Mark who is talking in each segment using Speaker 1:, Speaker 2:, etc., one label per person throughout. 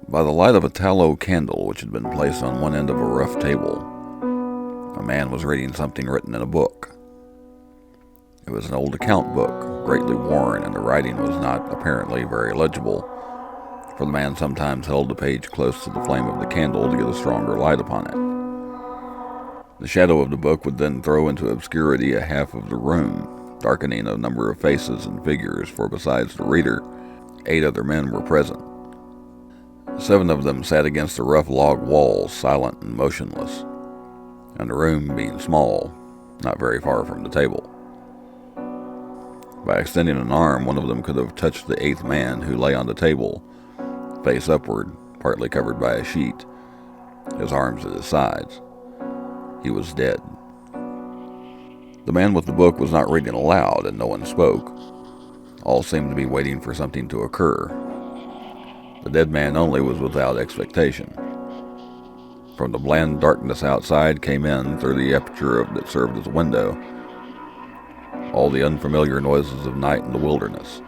Speaker 1: By the light of a tallow candle which had been placed on one end of a rough table, a man was reading something written in a book. It was an old account book, greatly worn, and the writing was not apparently very legible, for the man sometimes held the page close to the flame of the candle to get a stronger light upon it. The shadow of the book would then throw into obscurity a half of the room, darkening a number of faces and figures, for besides the reader, 8 other men were present. 7 of them sat against the rough log walls, silent and motionless, and the room being small, not very far from the table. By extending an arm, one of them could have touched the 8th man, who lay on the table, face upward, partly covered by a sheet, his arms at his sides. He was dead. The man with the book was not reading aloud, and no one spoke. All seemed to be waiting for something to occur. The dead man only was without expectation. From the bland darkness outside came in, through the aperture that served as a window, all the unfamiliar noises of night in the wilderness.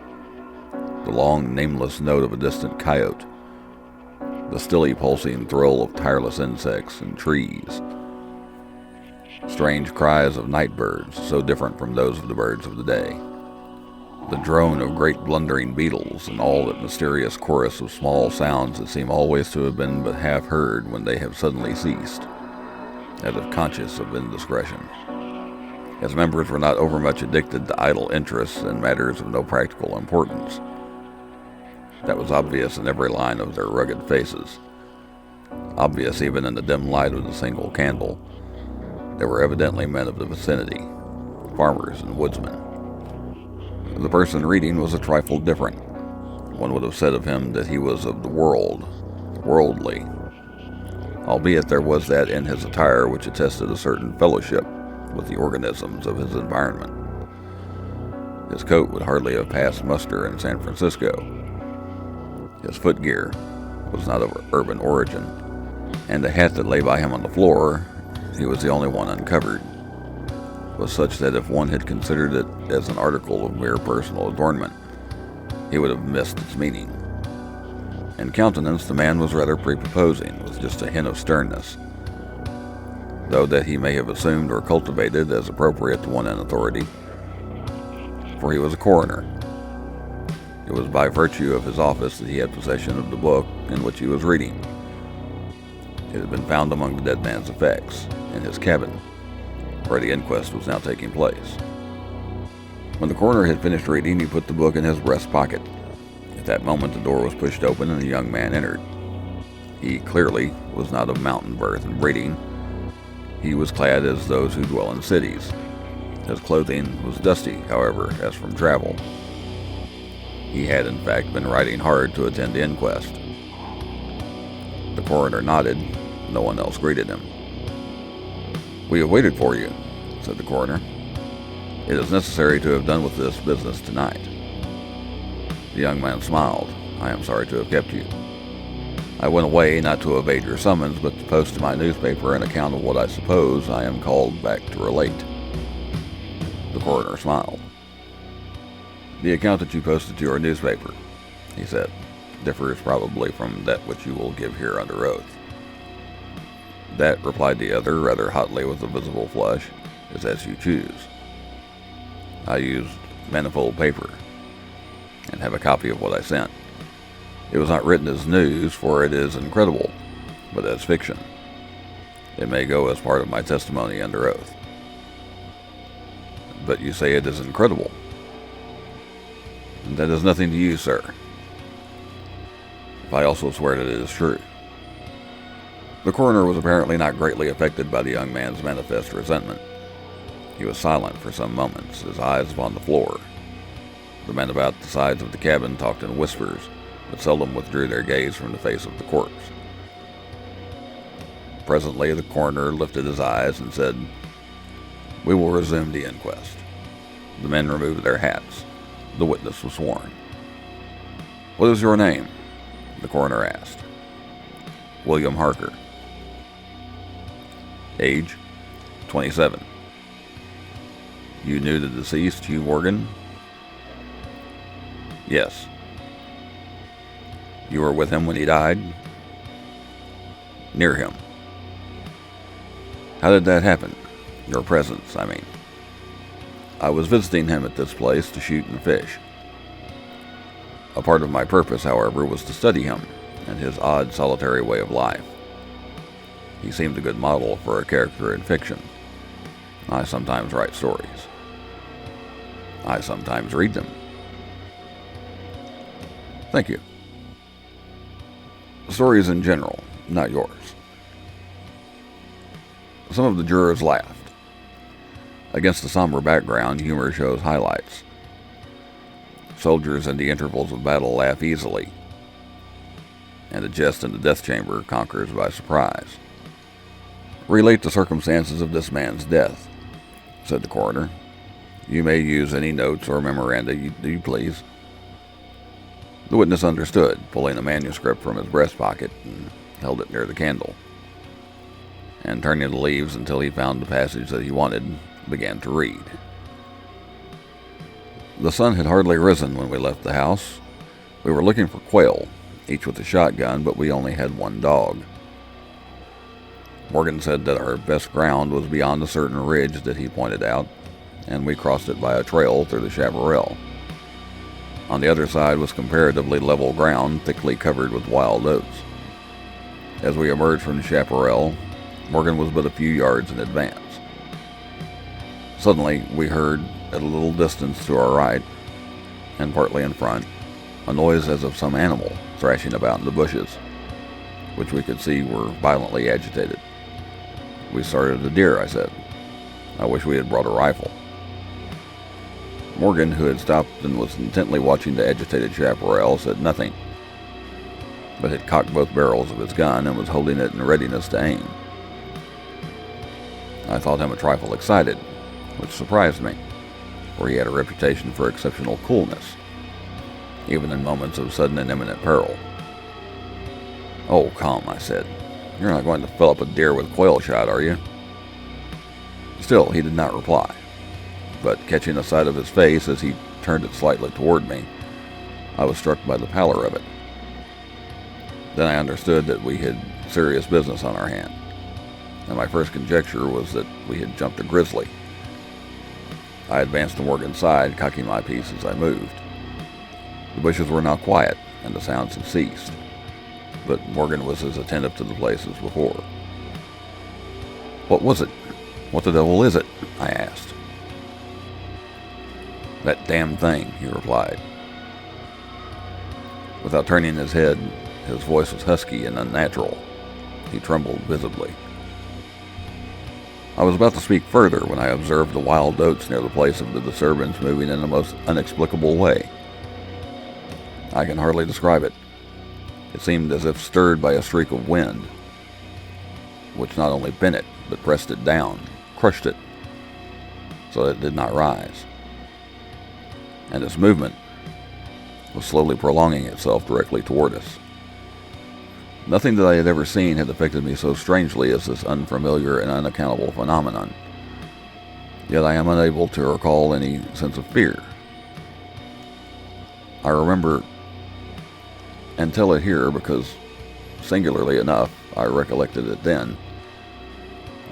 Speaker 1: The long, nameless note of a distant coyote, the stilly pulsing thrill of tireless insects and trees, strange cries of night birds, so different from those of the birds of the day, the drone of great blundering beetles, and all that mysterious chorus of small sounds that seem always to have been but half heard when they have suddenly ceased, as if conscious of indiscretion. Its members were not overmuch addicted to idle interests and matters of no practical importance. That was obvious in every line of their rugged faces, obvious even in the dim light of the single candle. They were evidently men of the vicinity, farmers and woodsmen. The person reading was a trifle different. One would have said of him that he was of the world, worldly, albeit there was that in his attire which attested a certain fellowship with the organisms of his environment. His coat would hardly have passed muster in San Francisco. His footgear was not of urban origin, and the hat that lay by him on the floor, he was the only one uncovered, was such that if one had considered it as an article of mere personal adornment, he would have missed its meaning. In countenance, the man was rather prepossessing, with just a hint of sternness, though that he may have assumed or cultivated as appropriate to one in authority, for he was a coroner. It was by virtue of his office that he had possession of the book in which he was reading. It had been found among the dead man's effects, in his cabin, where the inquest was now taking place. When the coroner had finished reading, he put the book in his breast pocket. At that moment the door was pushed open and a young man entered. He clearly was not of mountain birth and breeding. He was clad as those who dwell in cities. His clothing was dusty, however, as from travel. He had in fact been riding hard to attend the inquest. The coroner nodded. No one else greeted him. "We have waited for you," said the coroner. "It is necessary to have done with this business tonight." The young man smiled. "I am sorry to have kept you. I went away not to evade your summons, but to post to my newspaper an account of what I suppose I am called back to relate." The coroner smiled. "The account that you posted to your newspaper," he said, "differs probably from that which you will give here under oath." "That," replied the other, rather hotly with a visible flush, "is as you choose. I used manifold paper, and have a copy of what I sent. It was not written as news, for it is incredible, but as fiction. It may go as part of my testimony under oath." "But you say it is incredible." "That is nothing to you, sir, if I also swear that it is true." The coroner was apparently not greatly affected by the young man's manifest resentment. He was silent for some moments, his eyes upon the floor. The men about the sides of the cabin talked in whispers, but seldom withdrew their gaze from the face of the corpse. Presently the coroner lifted his eyes and said, "We will resume the inquest." The men removed their hats. The witness was sworn. "What is your name?" the coroner asked. "William Harker." "Age?" 27. "You knew the deceased, Hugh Morgan?" "Yes." "You were with him when he died?" near him. How did that happen? Your presence, I mean. I was visiting him at this place to shoot and fish. A part of my purpose, however, was to study him and his odd, solitary way of life. He seemed a good model for a character in fiction. I sometimes write stories. I sometimes read them. Thank you. Stories in general, not yours. Some of the jurors laughed. Against the somber background, humor shows highlights. Soldiers in the intervals of battle laugh easily, and a jest in the death chamber conquers by surprise. Relate the circumstances of this man's death, said the coroner. You may use any notes or memoranda you please. The witness understood, pulling a manuscript from his breast pocket and held it near the candle, and turning the leaves until he found the passage that he wanted, began to read. The sun had hardly risen when we left the house. We were looking for quail, each with a shotgun, but we only had one dog. Morgan said that our best ground was beyond a certain ridge that he pointed out, and we crossed it by a trail through the chaparral. On the other side was comparatively level ground, thickly covered with wild oats. As we emerged from the chaparral, Morgan was but a few yards in advance. Suddenly, we heard, at a little distance to our right, and partly in front, a noise as of some animal thrashing about in the bushes, which we could see were violently agitated. We started a deer, I said. I wish we had brought a rifle. Morgan, who had stopped and was intently watching the agitated chaparral, said nothing, but had cocked both barrels of his gun and was holding it in readiness to aim. I thought him a trifle excited, which surprised me, for he had a reputation for exceptional coolness, even in moments of sudden and imminent peril. Oh, come, I said. You're not going to fill up a deer with quail shot, are you? Still, he did not reply, but catching a sight of his face as he turned it slightly toward me, I was struck by the pallor of it. Then I understood that we had serious business on our hand, and my first conjecture was that we had jumped a grizzly. I advanced to Morgan's side, cocking my piece as I moved. The bushes were now quiet, and the sounds had ceased, but Morgan was as attentive to the place as before. What was it? What the devil is it? I asked. That damn thing, he replied. Without turning his head, his voice was husky and unnatural. He trembled visibly. I was about to speak further when I observed the wild oats near the place of the disturbance moving in a most inexplicable way. I can hardly describe it. It seemed as if stirred by a streak of wind, which not only bent it, but pressed it down, crushed it, so that it did not rise. And its movement was slowly prolonging itself directly toward us. Nothing that I had ever seen had affected me so strangely as this unfamiliar and unaccountable phenomenon. Yet I am unable to recall any sense of fear. I remember and tell it here because, singularly enough, I recollected it then,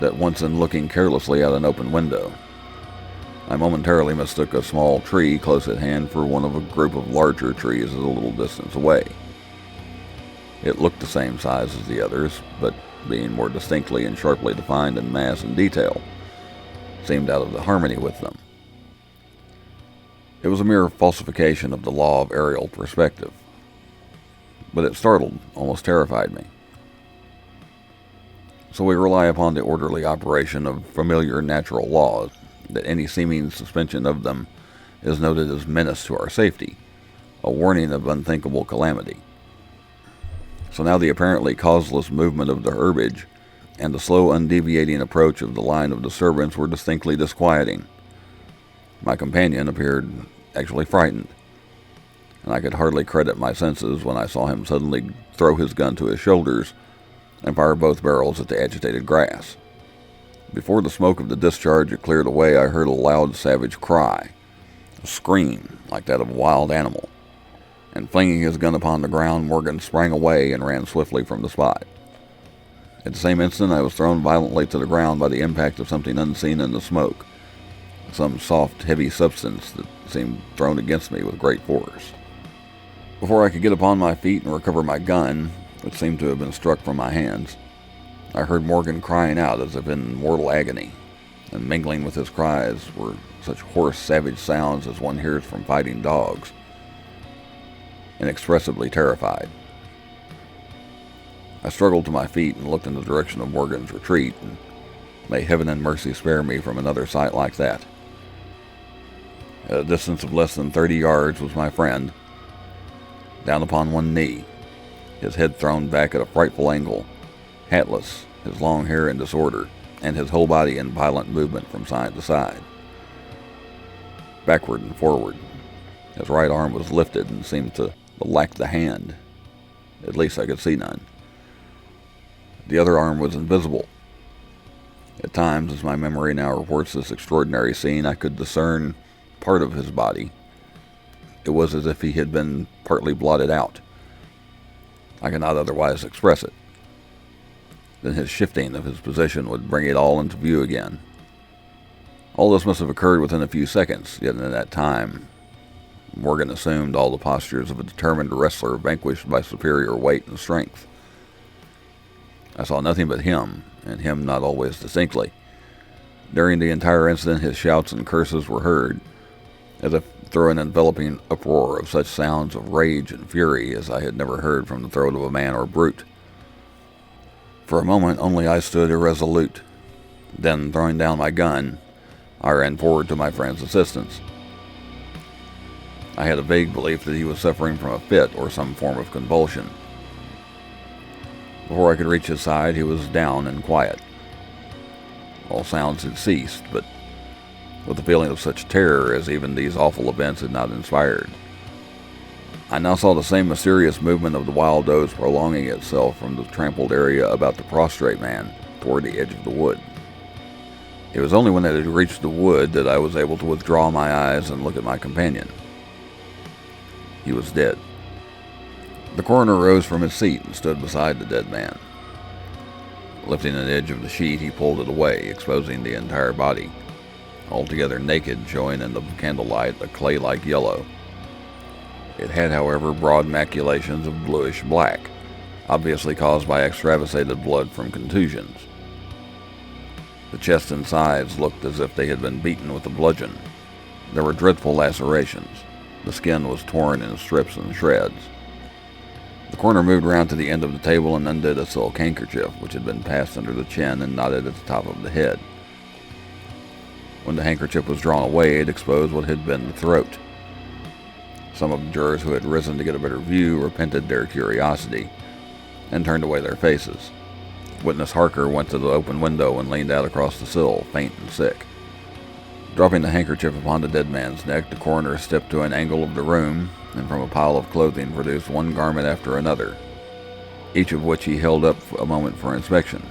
Speaker 1: that once in looking carelessly out an open window, I momentarily mistook a small tree close at hand for one of a group of larger trees at a little distance away. It looked the same size as the others, but being more distinctly and sharply defined in mass and detail, seemed out of the harmony with them. It was a mere falsification of the law of aerial perspective, but it startled, almost terrified me. So we rely upon the orderly operation of familiar natural laws, that any seeming suspension of them is noted as menace to our safety, a warning of unthinkable calamity. So now the apparently causeless movement of the herbage and the slow undeviating approach of the line of disturbance were distinctly disquieting. My companion appeared actually frightened, and I could hardly credit my senses when I saw him suddenly throw his gun to his shoulders and fire both barrels at the agitated grass. Before the smoke of the discharge had cleared away, I heard a loud, savage cry, a scream like that of a wild animal, and flinging his gun upon the ground, Morgan sprang away and ran swiftly from the spot. At the same instant, I was thrown violently to the ground by the impact of something unseen in the smoke, some soft, heavy substance that seemed thrown against me with great force. Before I could get upon my feet and recover my gun, which seemed to have been struck from my hands, I heard Morgan crying out as if in mortal agony, and mingling with his cries were such hoarse, savage sounds as one hears from fighting dogs, inexpressibly terrified. I struggled to my feet and looked in the direction of Morgan's retreat, and may heaven and mercy spare me from another sight like that. At a distance of less than 30 yards was my friend, down upon one knee, his head thrown back at a frightful angle, hatless, his long hair in disorder, and his whole body in violent movement from side to side, backward and forward. His right arm was lifted and seemed to lack the hand. At least I could see none. The other arm was invisible. At times, as my memory now reports this extraordinary scene, I could discern part of his body. It was as if he had been partly blotted out. I cannot otherwise express it. Then his shifting of his position would bring it all into view again. All this must have occurred within a few seconds, yet in that time, Morgan assumed all the postures of a determined wrestler vanquished by superior weight and strength. I saw nothing but him, and him not always distinctly. During the entire incident, his shouts and curses were heard, as if through an enveloping uproar of such sounds of rage and fury as I had never heard from the throat of a man or brute. For a moment only I stood irresolute. Then, throwing down my gun, I ran forward to my friend's assistance. I had a vague belief that he was suffering from a fit or some form of convulsion. Before I could reach his side, he was down and quiet. All sounds had ceased, but with a feeling of such terror as even these awful events had not inspired. I now saw the same mysterious movement of the wild does prolonging itself from the trampled area about the prostrate man toward the edge of the wood. It was only when it had reached the wood that I was able to withdraw my eyes and look at my companion. He was dead. The coroner rose from his seat and stood beside the dead man. Lifting an edge of the sheet, he pulled it away, exposing the entire body, altogether naked, showing in the candlelight a clay-like yellow. It had, however, broad maculations of bluish black, obviously caused by extravasated blood from contusions. The chest and sides looked as if they had been beaten with a bludgeon. There were dreadful lacerations. The skin was torn in strips and shreds. The coroner moved round to the end of the table and undid a silk handkerchief, which had been passed under the chin and knotted at the top of the head. When the handkerchief was drawn away, it exposed what had been the throat. Some of the jurors who had risen to get a better view repented their curiosity and turned away their faces. Witness Harker went to the open window and leaned out across the sill, faint and sick. Dropping the handkerchief upon the dead man's neck, the coroner stepped to an angle of the room and from a pile of clothing produced one garment after another, each of which he held up for a moment for inspection.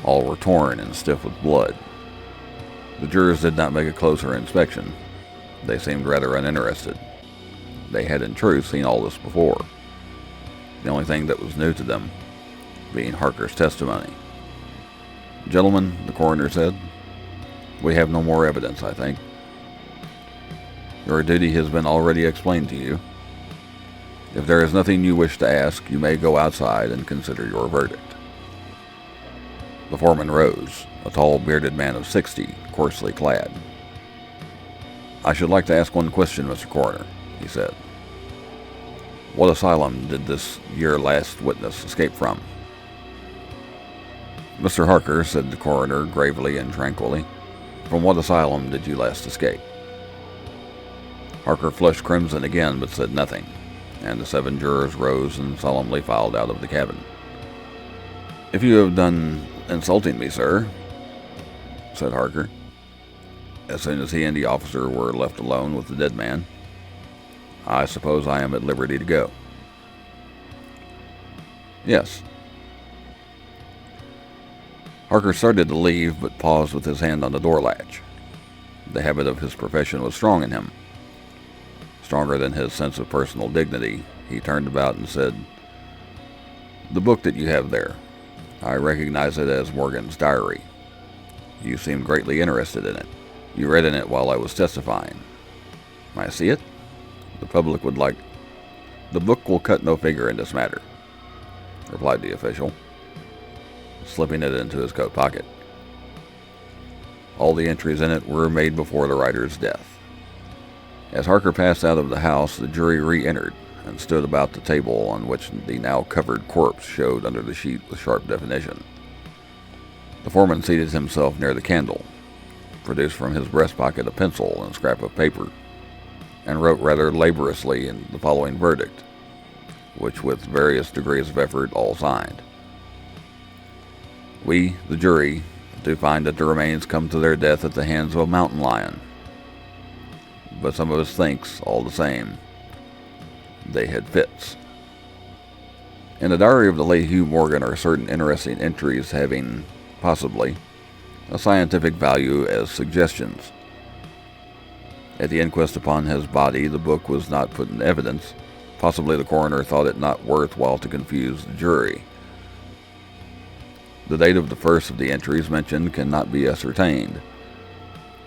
Speaker 1: All were torn and stiff with blood. The jurors did not make a closer inspection. They seemed rather uninterested. They had in truth seen all this before, the only thing that was new to them being Harker's testimony. "Gentlemen," the coroner said, "we have no more evidence, I think. Your duty has been already explained to you. If there is nothing you wish to ask, you may go outside and consider your verdict." The foreman rose, a tall, bearded man of 60, coarsely clad. "I should like to ask one question, Mr. Coroner," he said. "What asylum did this your last witness escape from?" "Mr. Harker," said the coroner gravely and tranquilly, "from what asylum did you last escape?" Harker flushed crimson again, but said nothing, and the 7 jurors rose and solemnly filed out of the cabin. "If you have done insulting me, sir," said Harker, as soon as he and the officer were left alone with the dead man, "I suppose I am at liberty to go." "Yes." Harker started to leave, but paused with his hand on the door latch. The habit of his profession was strong in him. Stronger than his sense of personal dignity, he turned about and said, The book that you have there, I recognize it as Morgan's diary. You seem greatly interested in it. You read in it while I was testifying. May I see it? The public would like... The book will cut no figure in this matter, replied the official, slipping it into his coat pocket. All the entries in it were made before the writer's death. As Harker passed out of the house, the jury re-entered and stood about the table on which the now covered corpse showed under the sheet with sharp definition. The foreman seated himself near the candle, produced from his breast pocket a pencil and a scrap of paper, and wrote rather laboriously in the following verdict, which with various degrees of effort all signed. We, the jury, do find that the remains come to their death at the hands of a mountain lion, but some of us thinks, all the same, they had fits. In the diary of the late Hugh Morgan are certain interesting entries having, possibly, a scientific value as suggestions. At the inquest upon his body, the book was not put in evidence. Possibly the coroner thought it not worthwhile to confuse the jury. The date of the first of the entries mentioned cannot be ascertained.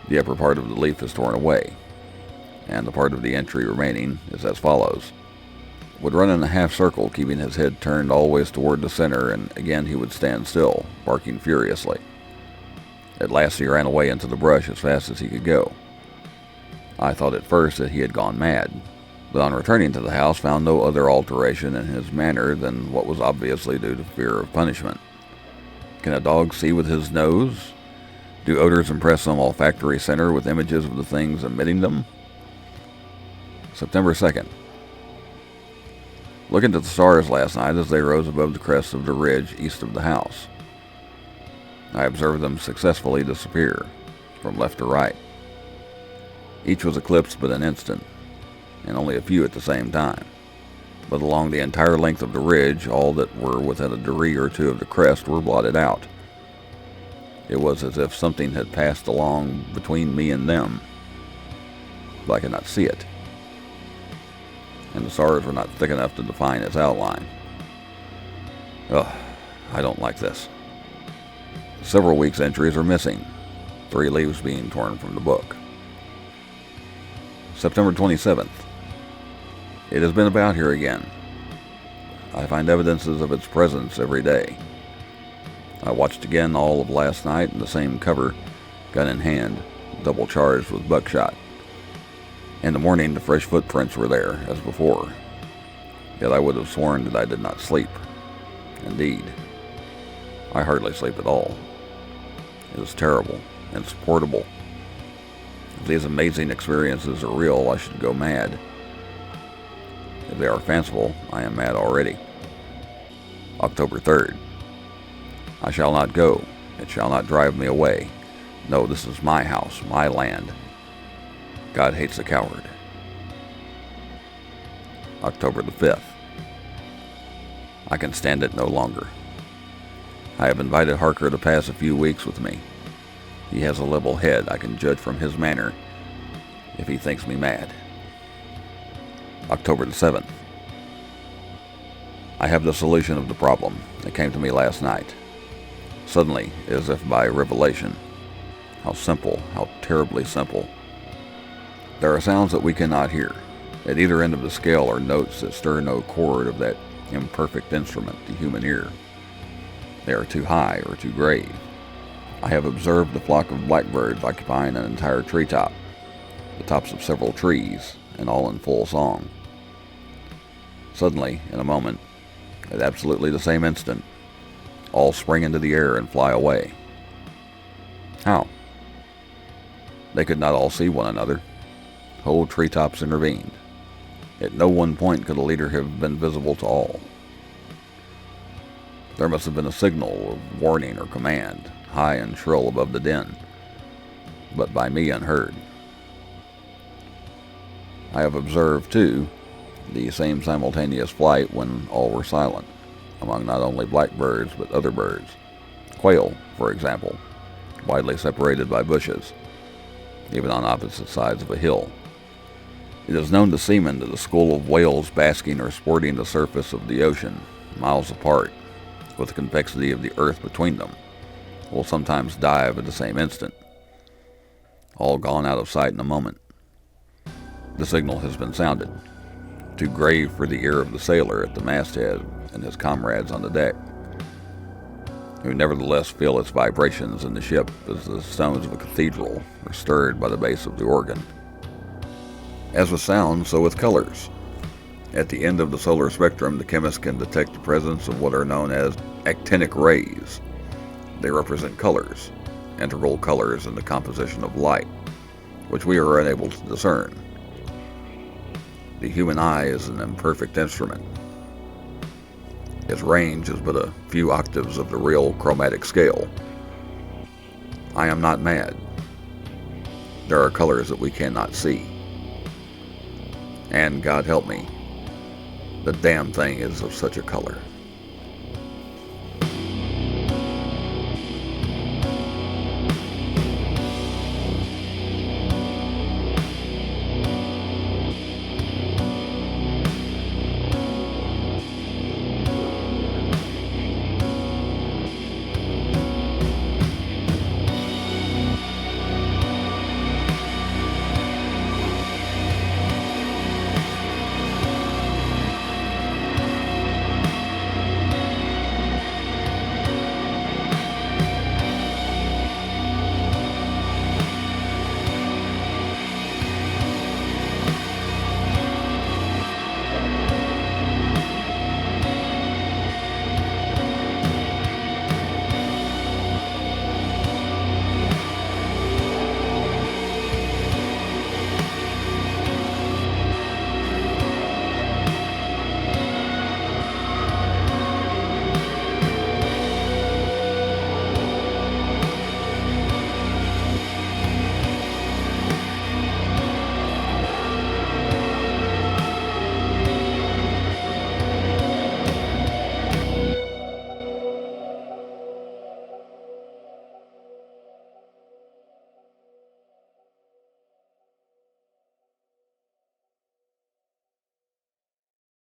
Speaker 1: The upper part of the leaf is torn away, and the part of the entry remaining is as follows. Would run in a half circle, keeping his head turned always toward the center, and again he would stand still, barking furiously. At last he ran away into the brush as fast as he could go. I thought at first that he had gone mad, but on returning to the house found no other alteration in his manner than what was obviously due to fear of punishment. Can a dog see with his nose? Do odors impress some olfactory center with images of the things emitting them? September 2nd. Looking at the stars last night as they rose above the crest of the ridge east of the house. I observed them successfully disappear, from left to right. Each was eclipsed but an instant, and only a few at the same time. But along the entire length of the ridge, all that were within a degree or two of the crest were blotted out. It was as if something had passed along between me and them, but I could not see it, and the stars were not thick enough to define its outline. Ugh, I don't like this. Several weeks' entries are missing, 3 leaves being torn from the book. September 27th. It has been about here again. I find evidences of its presence every day. I watched again all of last night in the same cover, gun in hand, double charged with buckshot. In the morning the fresh footprints were there, as before. Yet I would have sworn that I did not sleep. Indeed, I hardly sleep at all. It is terrible, insupportable. If these amazing experiences are real, I should go mad. If they are fanciful, I am mad already. October 3rd. I shall not go. It shall not drive me away. No, this is my house, my land. God hates a coward. October the 5th. I can stand it no longer. I have invited Harker to pass a few weeks with me. He has a level head. I can judge from his manner if he thinks me mad. October the 7th. I have the solution of the problem. It came to me last night. Suddenly, as if by revelation. How simple, how terribly simple. There are sounds that we cannot hear. At either end of the scale are notes that stir no chord of that imperfect instrument, the human ear. They are too high or too grave. I have observed the flock of blackbirds occupying an entire treetop, the tops of several trees, and all in full song. Suddenly, in a moment, at absolutely the same instant, all spring into the air and fly away. How? They could not all see one another. Whole treetops intervened. At no one point could a leader have been visible to all. There must have been a signal of warning or command, high and shrill above the din, but by me unheard. I have observed, too, the same simultaneous flight when all were silent, among not only blackbirds but other birds. Quail, for example, widely separated by bushes, even on opposite sides of a hill. It is known to seamen that a school of whales basking or sporting the surface of the ocean miles apart, with the convexity of the earth between them, will sometimes dive at the same instant, all gone out of sight in a moment. The signal has been sounded, too grave for the ear of the sailor at the masthead and his comrades on the deck, who nevertheless feel its vibrations in the ship as the stones of a cathedral are stirred by the bass of the organ. As with sound, so with colors. At the end of the solar spectrum, the chemist can detect the presence of what are known as actinic rays. They represent colors, integral colors in the composition of light, which we are unable to discern. The human eye is an imperfect instrument. Its range is but a few octaves of the real chromatic scale. I am not mad. There are colors that we cannot see. And God help me, the damn thing is of such a color.